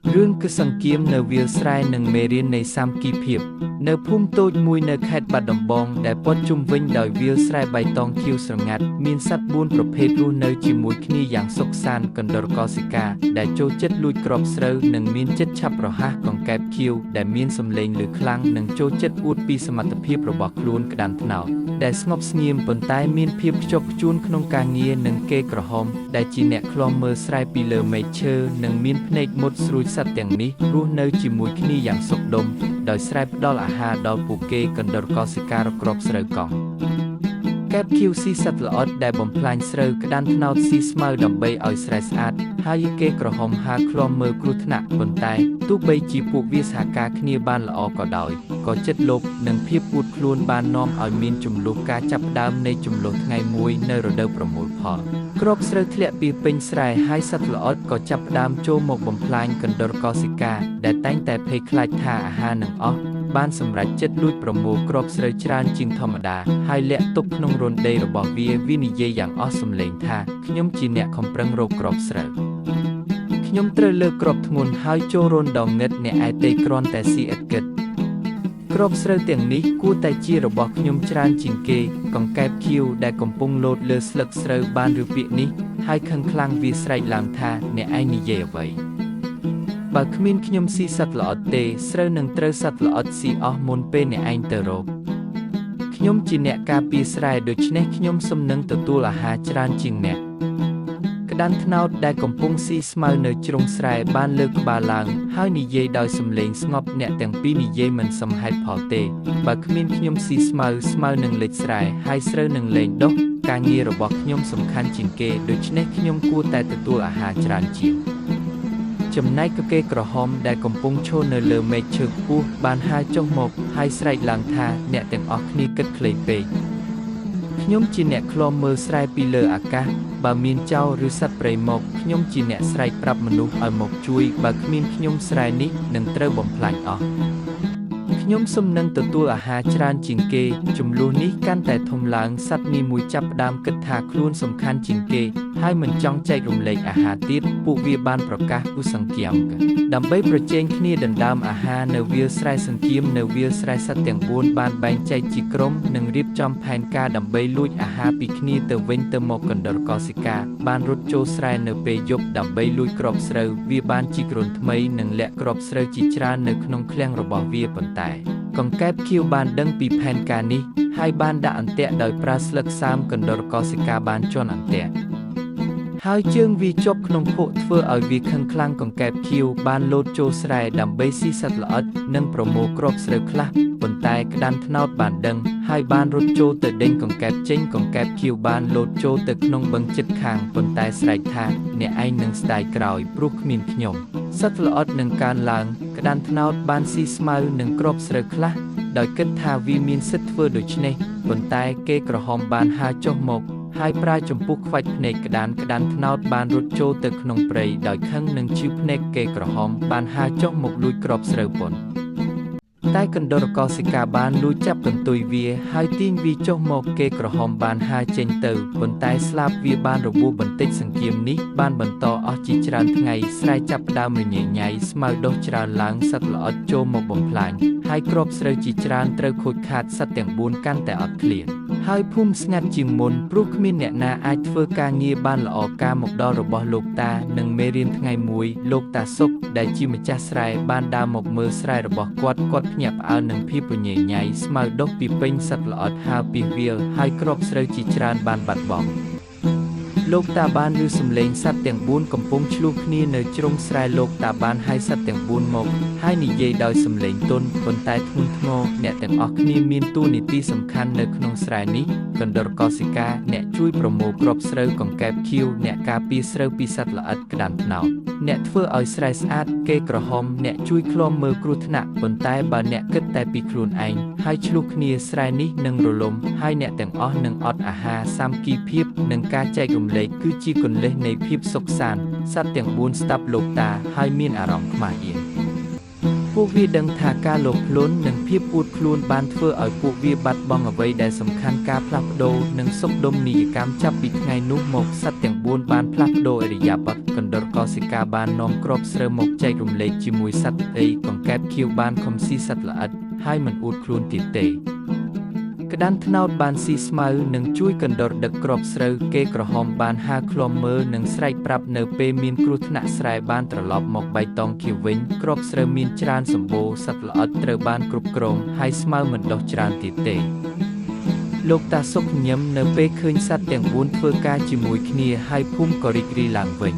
Rương cứ sẵn kiếm nở viêu srai nâng mê riêng này xăm kỳ phiệp. Nở phum tôi mùi nở khét bạc đồng bong để bót chung vinh đòi viêu srai bài tong kiêu sở ngạt. Miên sát buônប្រភេទរស់នៅជាមួយគ្នាយ៉ាងសុខសាន្ត កណ្ដុរកោសិកាដែលចូលចិត្តលួចក្របស្រូវនិងមានចិត្តឆាប់រហ័សកង្កែបខៀវដែលមានសំឡេងឮខ្លាំងនិងចូលចិត្តអួតពីសមត្ថភាពរបស់ខ្លួនក្តាន់ថ្នោតដែលស្ងប់ស្ងៀមប៉ុន្តែមានភាពខ្ជាប់ខ្ជួនក្នុងការងារនិងគេក្រហមដែលជាអ្នកឃ្លាំមើលស្រែពីលើមែកឈើនិងមានភ្នែកមុតស្រួយសត្វទាំងនេះរស់នៅជាមួយគ្នាយ៉ាងសុខដុមដោយស្រែផ្ដល់អាហារដល់ពួកគេកណ្ដុរកោសិការក្របស្រូវកង់កែបខៀវស៊ីសត្វល្អិតដែលបំផ្លាញស្រូវក្តាន់ថ្នោតស៊ីស្មៅដើម្បីឲ្យស្រែស្អាតហើយគេក្រហមហាឃ្លាំមើលគ្រោះថ្នាក់ប៉ុន្តែទោះបីជាពួកវាសហការគ្នាបានល្អក៏ដោយក៏ចិត្តលោភនិងភាពអួតខ្លួនបាននាំឲ្យមានចំនួនការចាប់ផ្ដើមនៃចំនួនថ្ងៃមួយនៅរដូវប្រមូលផលគ្រាប់ស្រូវធ្លាក់ពីពេញស្រែហើយសត្វល្អិតក៏ចាប់ផ្ដើមចូលមកបំផ្លាញកណ្ដុរកោសិកាដែលតែងតែភ័យខ្លាចថាអាហារនឹងអស់បានសម្រេចចិត្តលួចប្រមូលគ្រាប់ស្រូវច្រើនជាងធម្មតាហើយលាក់ទុកក្នុងរណ្ដីរបស់វានិយាយយ៉ាងអស់សំឡេងថាខ្ញុំជាអ្នកខំប្រឹងរកគ្រាប់ស្រូវខ្ញុំត្រូវលើកគ្រាប់ធ្ងន់ហើយចូលរនដងងឹតអ្នកឯទេគ្រាន់តែស៊ីឥតគិតគ្រាប់ស្រូវទាំងនេះគួរតែជារបស់ខ្ញុំច្រើនជាងគេកង្កែបខៀវដែលកំពុងលោតលើស្លឹកស្រូវបានឬពាក្យនេះហើយខឹងខ្លាំងវាស្រែកឡើងថាអ្នកឯងនិយាយអ្វីបើគ្មានខ្ញុំស៊ីសត្វល្អិតទេស្រូវនឹងត្រូវសត្វល្អិតស៊ីអស់មុនពេលអ្នកឯងទៅរកខ្ញុំជាអ្នកការពារស្រែដូច្នេះខ្ញុំសំនឹងទទួលអាហារច្រើនជាងអ្នកក្តាន់ថ្នោតដែលកំពុងស៊ីស្មៅនៅជ្រុងស្រែបានលើកក្បាលឡើងហើយនិយាយដោយសំឡេងស្ងប់អ្នកទាំងពីរនិយាយមិនសមហេតុផលទេបើគ្មានខ្ញុំស៊ីស្មៅនឹងលេចស្រែហើយស្រូវនឹងលែងដុះការងាររបស់ខ្ញុំសំខាន់ជាងគេដូច្នេះខ្ញុំគួរតែទទួលអាហារច្រើនជាងចំណែកគេក្រហមដែលកំពុងឈរនៅលើមែកឈើខ្ពស់បានហើរចុះមកហើយស្រែកឡើងថាអ្នកទាំងអស់គ្នាគិតខ្លីពេកខ្ញុំជាអ្នកឃ្លាំមើលស្រែពីលើអាកាសបើមានចោរឬសត្វព្រៃមកខ្ញុំជាអ្នកស្រែកប្រាប់មនុស្សឲ្យមកជួយបើគ្មានខ្ញុំស្រែនេះនឹងត្រូវបំផ្លាញអស់ខ្ញុំសំនឹងទទួលអាហារច្រើនជាងគេចំនួននេះកាន់តែធំឡើងសត្វនីមួយចាប់ផ្ដើមគិតថាខ្លួនសំខាន់ជាងគេហើយមិនចង់ចែករំលែកអាហារទៀតពួកវាបានប្រកាសឧសង្គាមដើម្បីប្រជែងគ្នាដណ្ដើមអាហារនៅវាលស្រែសង្គាមនៅវាលស្រែសត្វទាំង4បានបែងចែកជាក្រុមនិងរៀបចំផែនការដើម្បីលួចអាហារពីគ្នាទៅវិញទៅមកកណ្ដុរកោសិកាបានរត់ចូលស្រែនៅពេលយប់ដើម្បីលួចគ្រាប់ស្រូវវាបានជីករន្ធថ្មីនិងលាក់គ្រាប់ស្រូវជាច្រើននៅក្នុងឃ្លាំងរបស់វាប៉ុន្តែកង្កែបខៀវបានដឹងពីផែនការនេះហើយបានដាក់អន្ទាក់ដោយប្រើស្លឹកសាមកណ្ដុរកោសិកាបានជន់អន្ទាក់ហើយជើងវាជាប់ក្នុងភក់ធ្វើឲ្យវាខឹងខ្លាំងកង្កែបខៀវបានលោតចូលស្រែដើម្បីស៊ីសត្វល្អិតនិងប្រមូលគ្រាប់ស្រូវខ្លះប៉ុន្តែក្តាន់ថ្នោតបានដឹងហើយបានរត់ចូលទៅដេញកង្កែបចេញកង្កែបខៀវបានលោតចូលទៅក្នុងបឹងជិតខាងប៉ុន្តែស្រែកថាអ្នកឯងនឹងស្ដាយក្រោយព្រោះគ្មានខ្ញុំសត្វល្អិតនឹងកើនឡើងក្តាន់ថ្នោតបានស៊ីស្មៅនឹងគ្រាប់ស្រូវខ្លះដោយគិតថាវាមានសិទ្ធិធ្វើដូច្នេះប៉ុន្តែគេក្រហមបានហើរចុះមកហើយប្រើចំពុះខ្វាច់ភ្នែកក្តាន់ថ្នោតបានរត់ចូលទៅក្នុងព្រៃដោយខឹងនឹងឈឺភ្នែកគេក្រហមបានហើរចុះមកលួចគ្រាប់ស្រូវប៉ុនតែកណ្ដុរកោសិកាបានលួចចាប់កន្ទុយវាហើយទាញវាចុះមកគេក្រហមបានហើរចេញទៅប៉ុន្តែស្លាបវាបានរបួសបន្តិចសង្ឃាមនេះបានបន្តអស់ជាច្រើនថ្ងៃស្រែចាប់ផ្ដើមរញ៉េញ៉ៃស្មៅដុះច្រើនឡើងសត្វល្អិតចូលមកបំផ្លាញហើយគ្រាប់ស្រូវជាច្រើនត្រូវខូចខាតសត្វទាំង4កាន់តែអត់ឃ្លានហើយភូមិស្ងាត់ជាងមុនព្រោះគ្មានអ្នកណាអាចធ្វើការងារបានល្អការមកដល់របស់លោកតានិងមេរៀនថ្ងៃមួយលោកតាសុកដែលជាម្ចាស់ស្រែបានដើរមកមើលស្រែរបស់គាត់ភ្ញាក់ផ្អើលនឹងភាពរញ៉េញ៉ៃស្មៅដុះពីពេញសត្វល្អិតហើរពីវាលហើយគ្រាប់ស្រូវជាច្រើនបានបាត់បង់លោកតាបានឮសំឡេងសត្វទាំង4កំពុងឆ្លោះគ្នានៅជ្រុងស្រែលោកតាបានហៅសត្វទាំង4មកហើយនិយាយដោយសំឡេងទន់ប៉ុន្តែធ្ងន់ធ្ងរអ្នកទាំងអស់គ្នាមានតួនាទីសំខាន់នៅក្នុងស្រែនេះកណ្ដុរកោសិកាអ្នកជួយប្រមូលគ្រាប់ស្រូវកង្កែបខៀវអ្នកការពារស្រូវពីសត្វល្អិតក្តាន់ថ្នោតអ្នកធ្វើឲ្យស្រែស្អាតគេក្រហមអ្នកជួយឃ្លាំមើលគ្រោះថ្នាក់ប៉ុន្តែបើអ្នកគិតតែពីខ្លួនឯងហើយឆ្លោះគ្នាស្រែនេះនឹងរលំហើយអ្នកទាំងអស់នឹងអត់អាហារសាមគ្គីភាពនិងការចែករំលែកគឺជាគន្លឹះនៃភាពសុខសាន្តសត្វទាំង4ស្ដាប់លោកតាហើយមានអារម្មណ៍ខ្មាស់អៀនពួកវាដឹងថាការលោភលន់និងភាពអួតខ្លួនបានធ្វើឲ្យពួកវាបាត់បង់អ្វីដែលសំខាន់ការផ្លាស់ប្ដូរនិងសុខដុមនីយកម្មចាប់ពីថ្ងៃនោះមកសត្វទាំង 4បានផ្លាស់ប្ដូរឥរិយាបថកណ្ដុរកោសិកាបាននាំគ្រាប់ស្រូវមកចែករំលែកជាមួយសត្វអីកង្កែបខៀវបានខំស៊ីសត្វល្អិតហើយមិនអួតខ្លួនទៀតទេក្តាន់ត្នោតបានស៊ីស្មៅនិងជួយកណ្ដុរដឹកគ្រាប់ស្រូវគេក្រហមបានហាឃ្លាំមើលនិងស្រែកប្រាប់នៅពេលមានគ្រោះថ្នាក់ស្រែបានត្រឡប់មកបៃតងខៀវវិញគ្រាប់ស្រូវមានច្រើនសម្បូរសត្វល្អិតត្រូវបានគ្រប់គ្រងហើយស្មៅមិនដុះច្រើនទៀតទេលោកតាសុកញឹមនៅពេលឃើញសត្វទាំង4ធ្វើការជាមួយគ្នាហើយភូមិក៏រីករាយឡើងវិញ